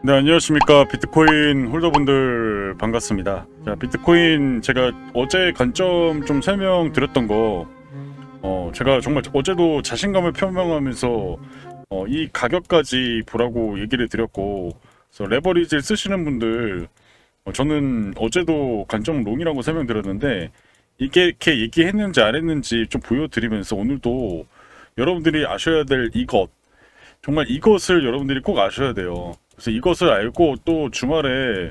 네, 안녕하십니까. 비트코인 홀더분들 반갑습니다. 자, 비트코인 제가 어제 관점 좀 설명드렸던 거, 제가 정말 어제도 자신감을 표명하면서 이 가격까지 보라고 얘기를 드렸고, 그래서 레버리지를 쓰시는 분들, 저는 어제도 관점 롱이라고 설명드렸는데, 이게 이렇게 얘기했는지 안 했는지 좀 보여드리면서 오늘도 여러분들이 아셔야 될 이것, 정말 이것을 여러분들이 꼭 아셔야 돼요. 그래서 이것을 알고 또 주말에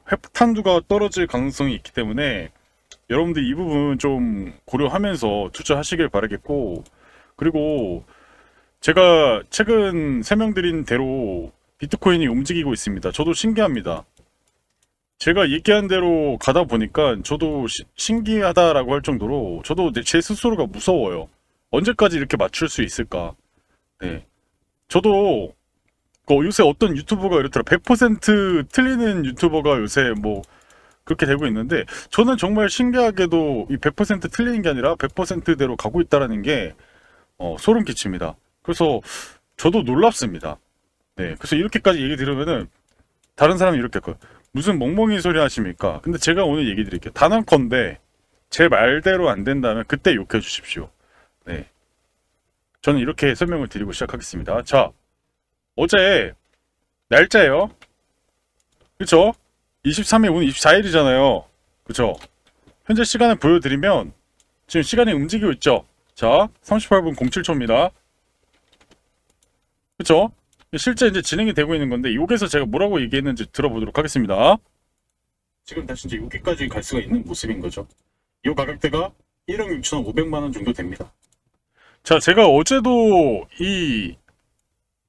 회복탄두가 떨어질 가능성이 있기 때문에 여러분들 이 부분 좀 고려하면서 투자하시길 바라겠고, 그리고 제가 최근 설명드린 대로 비트코인이 움직이고 있습니다. 저도 신기합니다. 제가 얘기한 대로 가다 보니까 저도 신기하다라고 할 정도로 저도 제 스스로가 무서워요. 언제까지 이렇게 맞출 수 있을까? 네. 저도 요새 어떤 유튜버가 이렇더라. 100% 틀리는 유튜버가 요새 뭐 그렇게 되고 있는데, 저는 정말 신기하게도 이 100% 틀리는 게 아니라 100%대로 가고 있다라는 게 소름 끼칩니다. 그래서 저도 놀랍습니다. 네, 그래서 이렇게까지 얘기 들으면은 다른 사람이 이렇게 할 거예요. 무슨 멍멍이 소리 하십니까? 근데 제가 오늘 얘기 드릴게요. 단언컨대 제 말대로 안 된다면 그때 욕해 주십시오. 네, 저는 이렇게 설명을 드리고 시작하겠습니다. 자, 어제 날짜예요. 그쵸? 23일, 오늘 24일이잖아요. 그쵸? 현재 시간을 보여드리면 지금 시간이 움직이고 있죠? 자, 38분 07초입니다. 그쵸? 실제 이제 진행이 되고 있는 건데, 여기서 제가 뭐라고 얘기했는지 들어보도록 하겠습니다. 지금 다시 이제 여기까지 갈 수가 있는 모습인 거죠. 이 가격대가 1억 6,500만원 정도 됩니다. 자, 제가 어제도 이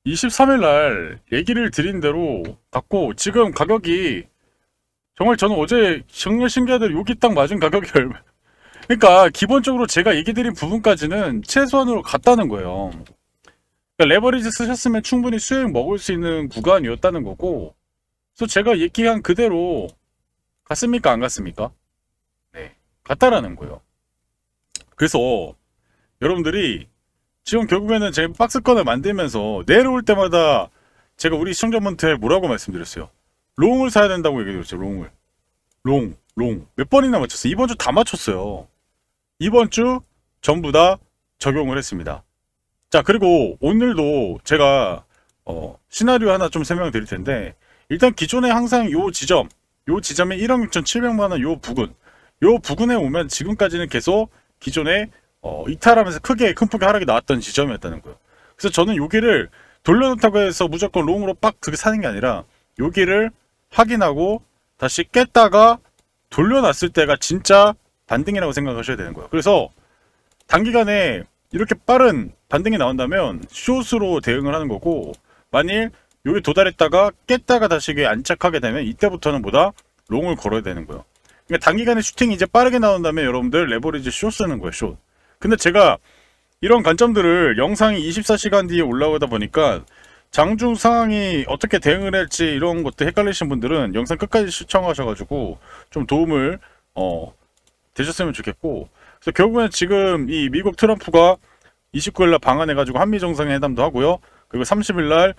23일 날 얘기를 드린 대로 갖고 지금 가격이 정말 저는 어제 정말 신기하대로 여기 딱 맞은 가격이 얼마, 그러니까 기본적으로 제가 얘기 드린 부분까지는 최소한으로 갔다는 거예요. 그러니까 레버리지 쓰셨으면 충분히 수익 먹을 수 있는 구간이었다는 거고, 그래서 제가 얘기한 그대로 갔습니까 안 갔습니까? 네, 갔다라는 거예요. 그래서 여러분들이 지금 결국에는 제가 박스권을 만들면서 내려올 때마다 제가 우리 시청자분한테 뭐라고 말씀드렸어요? 롱을 사야 된다고 얘기해드렸죠. 롱을. 롱. 몇 번이나 맞췄어요? 이번 주 다 맞췄어요. 이번 주 전부 다 적용을 했습니다. 자, 그리고 오늘도 제가 시나리오 하나 좀 설명드릴 텐데, 일단 기존에 항상 요 지점이 1억 6,700만원 요 부근에 오면 지금까지는 계속 기존에 이탈하면서 큰 폭의 하락이 나왔던 지점이었다는 거예요. 그래서 저는 여기를 돌려놓다고 해서 무조건 롱으로 빡 그게 사는 게 아니라, 여기를 확인하고 다시 깼다가 돌려놨을 때가 진짜 반등이라고 생각하셔야 되는 거예요. 그래서 단기간에 이렇게 빠른 반등이 나온다면 숏으로 대응을 하는 거고, 만일 여기 도달했다가 깼다가 다시 안착하게 되면 이때부터는 뭐다? 롱을 걸어야 되는 거예요. 그러니까 단기간에 슈팅이 이제 빠르게 나온다면 여러분들 레버리지 숏 쓰는 거예요. 숏. 근데 제가 이런 관점들을 영상이 24시간 뒤에 올라오다 보니까 장중 상황이 어떻게 대응을 할지 이런 것도 헷갈리신 분들은 영상 끝까지 시청하셔가지고 좀 도움을 되셨으면 좋겠고, 그래서 결국엔 지금 이 미국 트럼프가 29일날 방한해가지고 한미 정상회담도 하고요. 그리고 30일날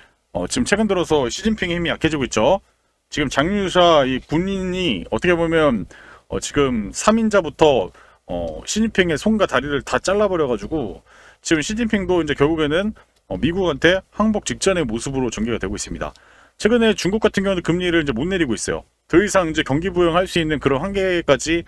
지금 최근 들어서 시진핑의 힘이 약해지고 있죠. 지금 장유샤 이 군인이 어떻게 보면 지금 3인자부터 시진핑의 손과 다리를 다 잘라버려가지고 지금 시진핑도 이제 결국에는 미국한테 항복 직전의 모습으로 전개가 되고 있습니다. 최근에 중국 같은 경우는 금리를 이제 못 내리고 있어요. 더 이상 이제 경기 부양할 수 있는 그런 한계까지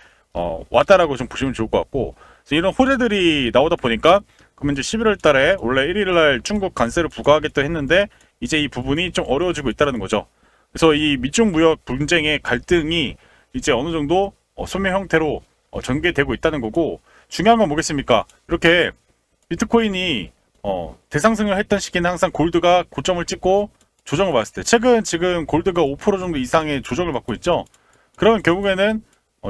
왔다라고 좀 보시면 좋을 것 같고, 그래서 이런 호재들이 나오다 보니까 그러면 이제 11월 달에 원래 1일 날 중국 관세를 부과하겠다 했는데 이제 이 부분이 좀 어려워지고 있다는 거죠. 그래서 이 미중 무역 분쟁의 갈등이 이제 어느 정도 소멸 형태로 전개되고 있다는 거고, 중요한 건 뭐겠습니까? 이렇게 비트코인이 대상승을 했던 시기는 항상 골드가 고점을 찍고 조정을 받았을 때, 최근 지금 골드가 5% 정도 이상의 조정을 받고 있죠. 그러면 결국에는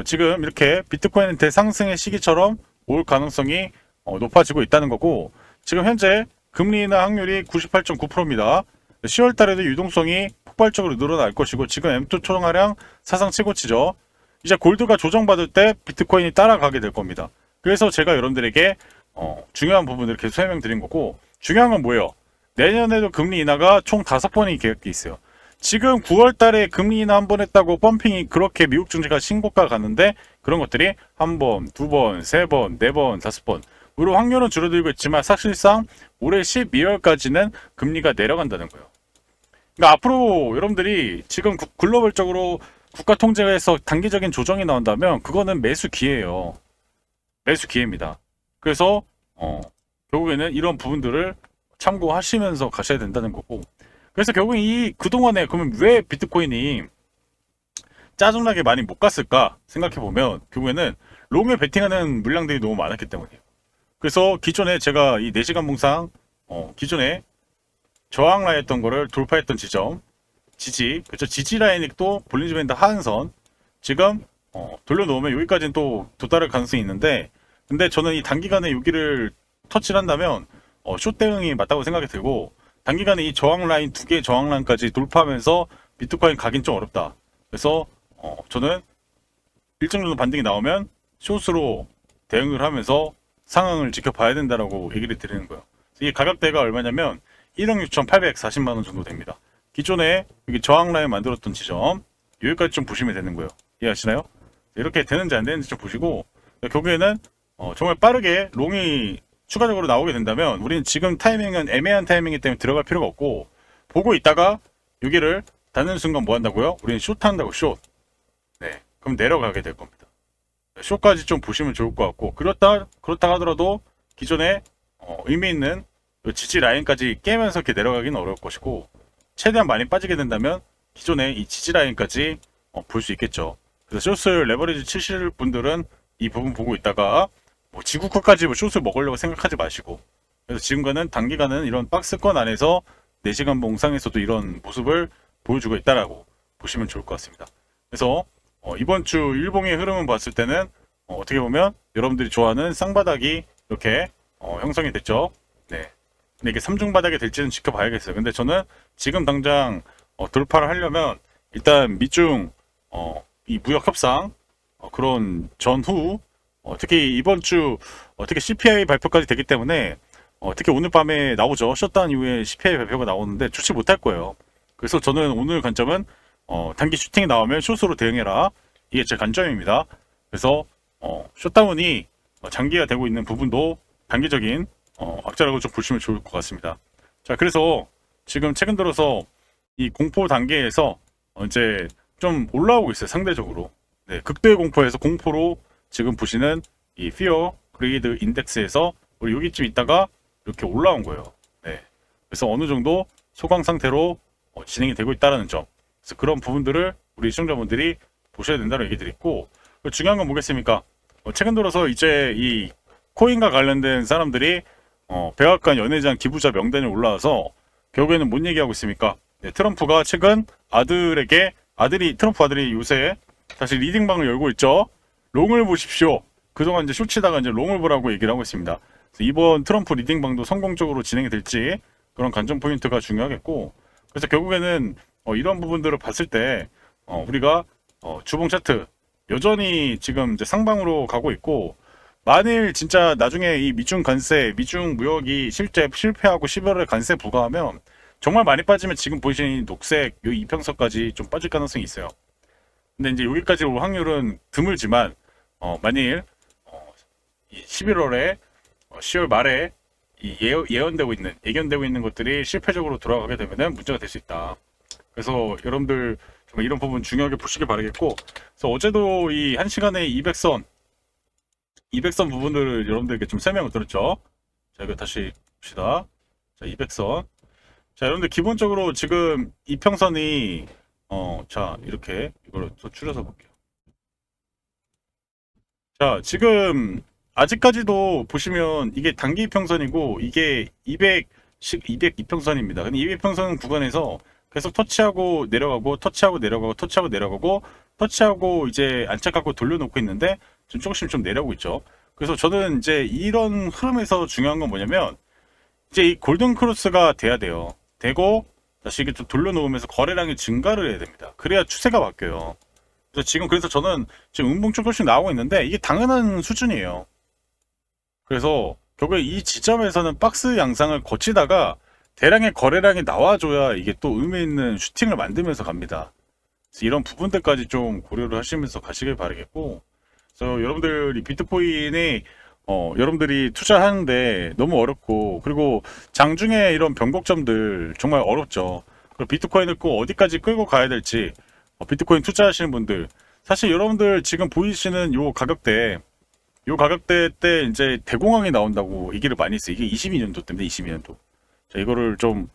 지금 이렇게 비트코인 대상승의 시기처럼 올 가능성이 높아지고 있다는 거고, 지금 현재 금리나 확률이 98.9%입니다. 10월 달에도 유동성이 폭발적으로 늘어날 것이고, 지금 M2 초정하량 사상 최고치죠. 이제 골드가 조정받을 때 비트코인이 따라가게 될 겁니다. 그래서 제가 여러분들에게 중요한 부분들을 계속 설명드린 거고, 중요한 건 뭐예요? 내년에도 금리 인하가 총 5번이 계획돼 있어요. 지금 9월 달에 금리 인하 한 번 했다고 펌핑이 그렇게 미국 증시가 신고가 가는데 그런 것들이 한 번, 두 번, 세 번, 네 번, 다섯 번. 물론 확률은 줄어들고 있지만 사실상 올해 12월까지는 금리가 내려간다는 거예요. 그러니까 앞으로 여러분들이 지금 글로벌적으로 국가 통제에서 단기적인 조정이 나온다면 그거는 매수 기회예요. 매수 기회입니다. 그래서 결국에는 이런 부분들을 참고하시면서 가셔야 된다는 거고. 그래서 결국엔 그동안에 그러면 왜 비트코인이 짜증나게 많이 못 갔을까 생각해보면 결국에는 롱에 베팅하는 물량들이 너무 많았기 때문이에요. 그래서 기존에 제가 이 4시간 봉상 기존에 저항 라인 했던 거를 돌파했던 지점 지지, 그렇죠. 지지 라인이 또 볼린저 밴드 하한선 지금 돌려놓으면 여기까지는 또 도달할 가능성이 있는데, 근데 저는 이 단기간에 여기를 터치를 한다면 숏 대응이 맞다고 생각이 들고, 단기간에 이 저항 라인 2개의 저항 라인까지 돌파하면서 비트코인 가긴 좀 어렵다. 그래서 저는 일정 정도 반등이 나오면 숏으로 대응을 하면서 상황을 지켜봐야 된다라고 얘기를 드리는 거예요. 이 가격대가 얼마냐면 1억 6,840만 원 정도 됩니다. 기존에 여기 저항 라인 만들었던 지점 여기까지 좀 보시면 되는 거예요. 이해하시나요? 이렇게 되는지 안 되는지 좀 보시고, 결국에는 정말 빠르게 롱이 추가적으로 나오게 된다면 우리는 지금 타이밍은 애매한 타이밍이기 때문에 들어갈 필요가 없고, 보고 있다가 여기를 닫는 순간 뭐 한다고요? 우리는 숏 한다고, 숏. 네, 그럼 내려가게 될 겁니다. 숏까지 좀 보시면 좋을 것 같고, 그렇다 하더라도 기존에 의미 있는 지지 라인까지 깨면서 이렇게 내려가기는 어려울 것이고, 최대한 많이 빠지게 된다면 기존의 이 지지 라인까지 볼 수 있겠죠. 그래서 숏을 레버리지 치실 분들은 이 부분 보고 있다가 지구가까지 숏을 먹으려고 생각하지 마시고, 그래서 지금과는 단기간은 이런 박스권 안에서 4시간 봉상에서도 이런 모습을 보여주고 있다라고 보시면 좋을 것 같습니다. 그래서 이번 주 일봉의 흐름을 봤을 때는 어떻게 보면 여러분들이 좋아하는 쌍바닥이 이렇게 형성이 됐죠. 네. 근데 이게 3중 바닥이 될지는 지켜봐야겠어요. 근데 저는 지금 당장 돌파를 하려면 일단 미중 이 무역 협상 그런 전후, 특히 이번 주 특히 CPI 발표까지 되기 때문에 특히 오늘 밤에 나오죠. 셧다운 이후에 CPI 발표가 나오는데 좋지 못할 거예요. 그래서 저는 오늘 관점은 단기 슈팅이 나오면 숏으로 대응해라. 이게 제 관점입니다. 그래서 숏다운이 장기화 되고 있는 부분도 단기적인 악재라고 좀 보시면 좋을 것 같습니다. 자, 그래서 지금 최근 들어서 이 공포 단계에서 이제 좀 올라오고 있어요. 상대적으로. 네, 극도의 공포에서 공포로 지금 보시는 이 Fear Greed 인덱스에서 우리 여기쯤 있다가 이렇게 올라온 거예요. 네, 그래서 어느 정도 소강 상태로 진행이 되고 있다는 점. 그래서 그런 부분들을 우리 시청자분들이 보셔야 된다는 얘기들이 있고, 중요한 건 뭐겠습니까? 최근 들어서 이제 이 코인과 관련된 사람들이 백악관 연회장 기부자 명단에 올라와서 결국에는 뭔 얘기하고 있습니까? 네, 트럼프가 최근 트럼프 아들이 요새 다시 리딩방을 열고 있죠. 롱을 보십시오. 그동안 이제 숏치다가 이제 롱을 보라고 얘기를 하고 있습니다. 그래서 이번 트럼프 리딩방도 성공적으로 진행이 될지 그런 관전 포인트가 중요하겠고, 그래서 결국에는 이런 부분들을 봤을 때 우리가 주봉 차트 여전히 지금 이제 상방으로 가고 있고, 만일 진짜 나중에 이 미중 무역이 실제 실패하고 11월에 관세 부과하면 정말 많이 빠지면 지금 보시는 녹색 이 이평선까지 좀 빠질 가능성이 있어요. 근데 이제 여기까지 올 확률은 드물지만 만일 11월에 10월 말에 예견되고 있는 것들이 실패적으로 돌아가게 되면은 문제가 될 수 있다. 그래서 여러분들 정말 이런 부분 중요하게 보시길 바라겠고, 그래서 어제도 이 1시간에 200선 부분들을 여러분들에게 좀 설명을 드렸죠. 자, 이거 다시 봅시다. 자, 200선. 자, 여러분들 기본적으로 지금 이평선이 자, 이렇게 이걸 더 줄여서 볼게요. 자, 지금 아직까지도 보시면 이게 단기 이평선이고 이게 200 이평선입니다. 근데 200평선 구간에서 계속 터치하고 내려가고 터치하고 내려가고 터치하고 내려가고 터치하고 이제 안착하고 돌려놓고 있는데 지금 조금씩 좀 내려오고 있죠. 그래서 저는 이제 이런 흐름에서 중요한 건 뭐냐면 이제 이 골든 크로스가 돼야 돼요. 되고 다시 이게 좀 돌려놓으면서 거래량이 증가를 해야 됩니다. 그래야 추세가 바뀌어요. 그래서 저는 지금 음봉 조금씩 나오고 있는데 이게 당연한 수준이에요. 그래서 결국에 이 지점에서는 박스 양상을 거치다가 대량의 거래량이 나와줘야 이게 또 의미 있는 슈팅을 만들면서 갑니다. 그래서 이런 부분들까지 좀 고려를 하시면서 가시길 바라겠고, 그래서 여러분들 이 비트코인에 여러분들이 투자하는데 너무 어렵고, 그리고 장중에 이런 변곡점들 정말 어렵죠. 그리고 비트코인을 꼭 어디까지 끌고 가야 될지, 비트코인 투자하시는 분들, 사실 여러분들 지금 보이시는 요 가격대 때 이제 대공황이 나온다고 얘기를 많이 했어요. 이게 22년도 때문에 22년도. 자, 이거를 좀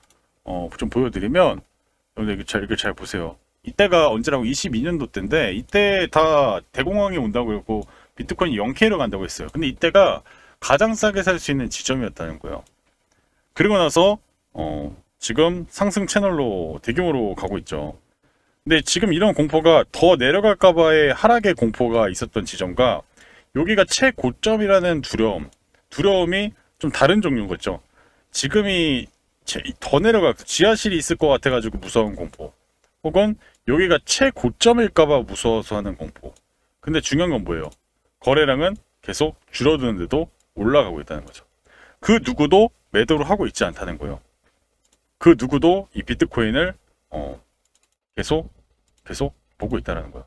보여드리면, 여러분들 이렇게 잘 보세요. 이때가 언제라고 22년도 때인데, 이때 다 대공황이 온다고 그러고, 비트코인이 0K로 간다고 했어요. 근데 이때가 가장 싸게 살 수 있는 지점이었다는 거예요. 그리고 나서, 지금 상승 채널로 대규모로 가고 있죠. 근데 지금 이런 공포가 더 내려갈까봐의 하락의 공포가 있었던 지점과, 여기가 최고점이라는 두려움이 좀 다른 종류인 거죠. 지금이 더 내려가, 지하실이 있을 것 같아가지고 무서운 공포, 혹은 여기가 최고점일까봐 무서워서 하는 공포. 근데 중요한 건 뭐예요? 거래량은 계속 줄어드는데도 올라가고 있다는 거죠. 그 누구도 매도를 하고 있지 않다는 거예요. 그 누구도 이 비트코인을 계속 보고 있다는 거예요.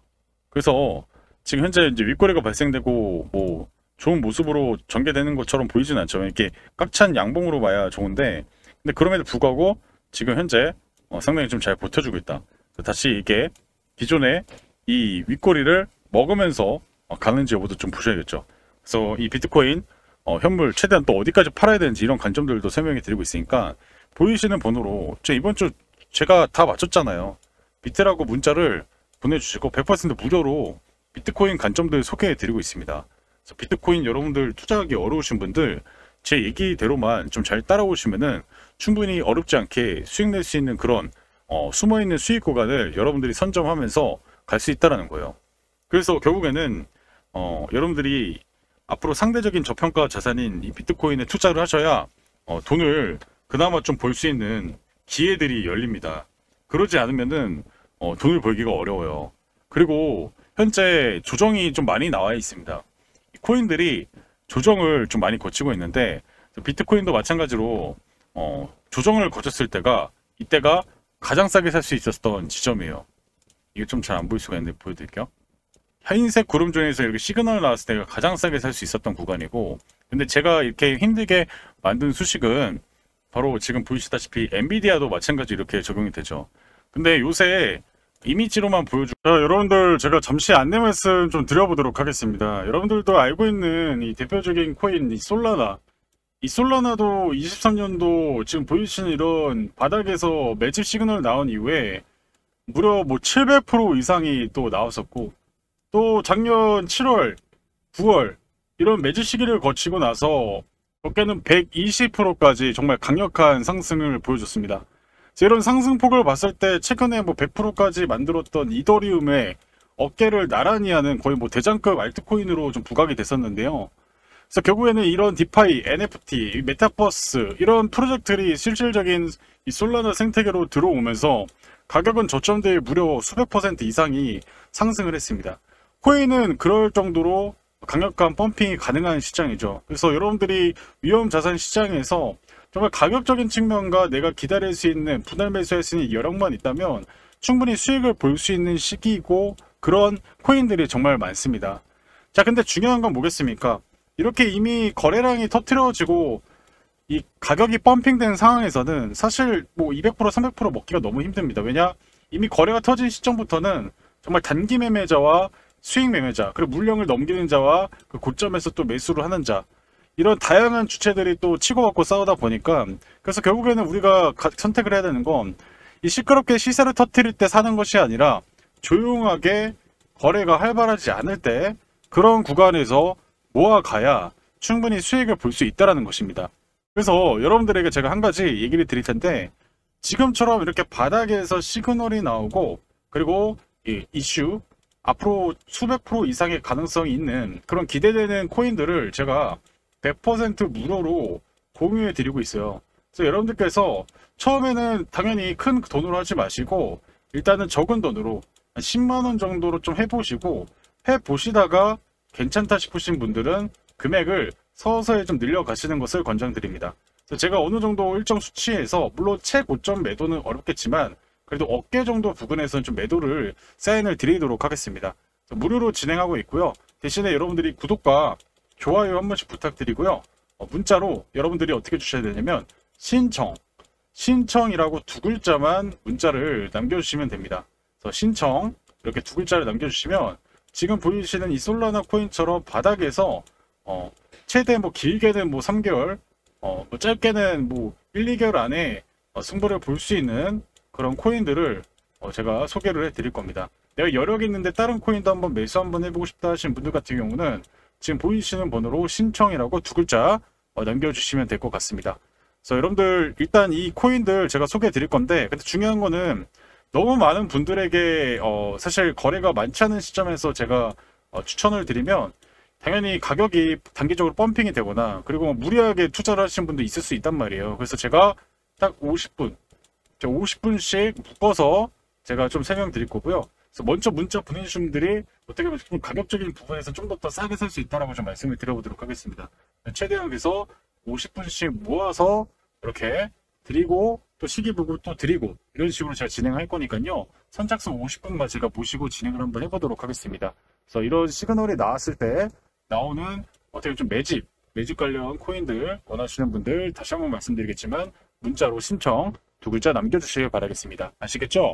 그래서 지금 현재 이제 윗거래가 발생되고 뭐 좋은 모습으로 전개되는 것처럼 보이진 않죠. 이렇게 꽉 찬 양봉으로 봐야 좋은데, 근데 그럼에도 불구하고 지금 현재 상당히 좀 잘 버텨주고 있다. 다시 이게 기존의 이 윗거리를 먹으면서 가는지 여부도 좀 보셔야겠죠. 그래서 이 비트코인 현물 최대한 또 어디까지 팔아야 되는지 이런 관점들도 설명해 드리고 있으니까, 보이시는 번호로 이번 주 제가 다 맞췄잖아요. 비트라고 문자를 보내주시고 100% 무료로 비트코인 관점들 소개해 드리고 있습니다. 그래서 비트코인 여러분들 투자하기 어려우신 분들 제 얘기대로만 좀 잘 따라오시면은 충분히 어렵지 않게 수익 낼 수 있는 그런 숨어있는 수익 구간을 여러분들이 선점하면서 갈 수 있다는 거예요. 그래서 결국에는 여러분들이 앞으로 상대적인 저평가 자산인 이 비트코인에 투자를 하셔야 돈을 그나마 좀 벌 수 있는 기회들이 열립니다. 그러지 않으면은 돈을 벌기가 어려워요. 그리고 현재 조정이 좀 많이 나와 있습니다. 코인들이 조정을 좀 많이 거치고 있는데, 비트코인도 마찬가지로 조정을 거쳤을 때가 이때가 가장 싸게 살 수 있었던 지점이에요. 이게 좀 잘 안 보일 수가 있는데 보여드릴게요. 하얀색 구름존에서 이렇게 시그널 나왔을 때가 가장 싸게 살 수 있었던 구간이고, 근데 제가 이렇게 힘들게 만든 수식은 바로 지금 보이시다시피 엔비디아도 마찬가지 이렇게 적용이 되죠. 근데 요새 이미지로만 보여주고, 여러분들 제가 잠시 안내 말씀 좀 드려보도록 하겠습니다. 여러분들도 알고 있는 이 대표적인 코인 이 솔라나도 23년도 지금 보이시는 이런 바닥에서 매집 시그널 나온 이후에 무려 뭐 700% 이상이 또 나왔었고, 또 작년 7월, 9월 이런 매집 시기를 거치고 나서 어깨는 120%까지 정말 강력한 상승을 보여줬습니다. 이런 상승폭을 봤을 때 최근에 뭐 100%까지 만들었던 이더리움의 어깨를 나란히 하는 거의 뭐 대장급 알트코인으로 좀 부각이 됐었는데요. 그래서 결국에는 이런 디파이, NFT, 메타버스 이런 프로젝트들이 실질적인 이 솔라나 생태계로 들어오면서 가격은 저점대에 무려 수백 % 이상이 상승을 했습니다. 코인은 그럴 정도로 강력한 펌핑이 가능한 시장이죠. 그래서 여러분들이 위험자산 시장에서 정말 가격적인 측면과 내가 기다릴 수 있는 분할 매수할 수 있는 여력만 있다면 충분히 수익을 볼 수 있는 시기이고, 그런 코인들이 정말 많습니다. 자, 근데 중요한 건 뭐겠습니까? 이렇게 이미 거래량이 터트려지고 이 가격이 펌핑된 상황에서는 사실 뭐 200%, 300% 먹기가 너무 힘듭니다. 왜냐? 이미 거래가 터진 시점부터는 정말 단기 매매자와 수익 매매자, 그리고 물량을 넘기는 자와 그 고점에서 또 매수를 하는 자, 이런 다양한 주체들이 또 치고받고 싸우다 보니까, 그래서 결국에는 우리가 선택을 해야 되는 건 이 시끄럽게 시세를 터뜨릴 때 사는 것이 아니라 조용하게 거래가 활발하지 않을 때 그런 구간에서 모아가야 충분히 수익을 볼 수 있다는 것입니다. 그래서 여러분들에게 제가 한 가지 얘기를 드릴 텐데, 지금처럼 이렇게 바닥에서 시그널이 나오고, 그리고 이 이슈 앞으로 수백 프로 이상의 가능성이 있는 그런 기대되는 코인들을 제가 100% 무료로 공유해 드리고 있어요. 그래서 여러분들께서 처음에는 당연히 큰 돈으로 하지 마시고 일단은 적은 돈으로 한 10만원 정도로 좀 해보시다가 괜찮다 싶으신 분들은 금액을 서서히 좀 늘려가시는 것을 권장드립니다. 그래서 제가 어느 정도 일정 수치에서 물론 최고점 매도는 어렵겠지만 그래도 어깨 정도 부근에서는 좀 매도를 사인을 드리도록 하겠습니다. 무료로 진행하고 있고요. 대신에 여러분들이 구독과 좋아요 한 번씩 부탁드리고요. 문자로 여러분들이 어떻게 주셔야 되냐면 신청이라고 두 글자만 문자를 남겨주시면 됩니다. 그래서 신청 이렇게 두 글자를 남겨주시면 지금 보이시는 이 솔라나 코인처럼 바닥에서 최대 뭐 길게는 뭐 3개월 뭐 짧게는 뭐 1, 2개월 안에 승부를 볼 수 있는 그런 코인들을 제가 소개를 해 드릴 겁니다. 내가 여력이 있는데 다른 코인도 한번 매수 한번 해보고 싶다 하시는 분들 같은 경우는 지금 보이시는 번호로 신청이라고 두 글자 남겨주시면 될 것 같습니다. 그래서 여러분들 일단 이 코인들 제가 소개해 드릴 건데 근데 중요한 거는 너무 많은 분들에게 사실 거래가 많지 않은 시점에서 제가 추천을 드리면 당연히 가격이 단기적으로 펌핑이 되거나 그리고 무리하게 투자를 하시는 분도 있을 수 있단 말이에요. 그래서 제가 딱 50분씩 묶어서 제가 좀 설명드릴 거고요. 그래서 먼저 문자 보내주신 분들이 어떻게 보면 좀 가격적인 부분에서 좀 더 싸게 살 수 있다라고 좀 말씀을 드려보도록 하겠습니다. 최대한 그래서 50분씩 모아서 이렇게 드리고 또 시기 보고 또 드리고 이런 식으로 제가 진행할 거니까요. 선착순 50분만 제가 모시고 진행을 한번 해보도록 하겠습니다. 그래서 이런 시그널이 나왔을 때 나오는 어떻게 좀 매집 관련 코인들 원하시는 분들 다시 한번 말씀드리겠지만 문자로 신청 두 글자 남겨주시길 바라겠습니다. 아시겠죠?